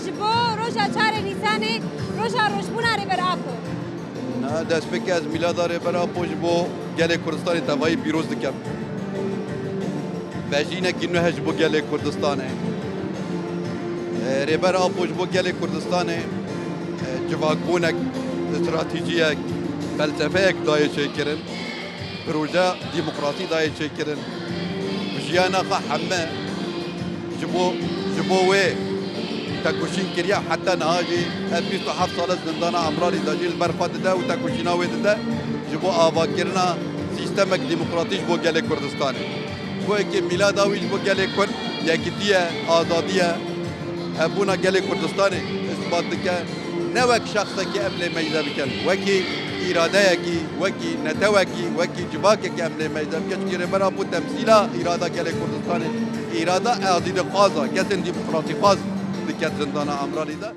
ji bo roja çarê Nîsanê roja rojbûna rêberapû. destpêkê ez mîlada rêberapû ji bo gelê Kurdistanê tevayî pîroz dikim. Vejînekî nû ji bo gelê Kurdistanê. Rêberapû ji bo gelê Kurdistanê civakbûnek, stratîjiyek, felsefeyek dayê çêkirin. Proje demokrasî dayê çêkirin. Jiyana xwe heme ji bo wê tekuşîn kiriye heta niha jî ev 27 sal zindana Amralî da jî li ber xwe dide û tekuşîna wê dide ji bo avakirina sîstemek demokratîk ji bo gelê Kurdistanê. Wekî mîlada wî ji bo gelê Kurd yekîtiye, azadiye, hebûna gelê Kurdistanê isbat dike ne wek şexsekî em lê meyde bikin. Wekî îradeyekî, wekî netewekî, wekî civakekî em lê meyde bikin. Çikî rêberapû temsîla îrada gelê Kurdistanê. İrada azîdixwaza, kesên demokratîxwaz diket zindana Amralî de.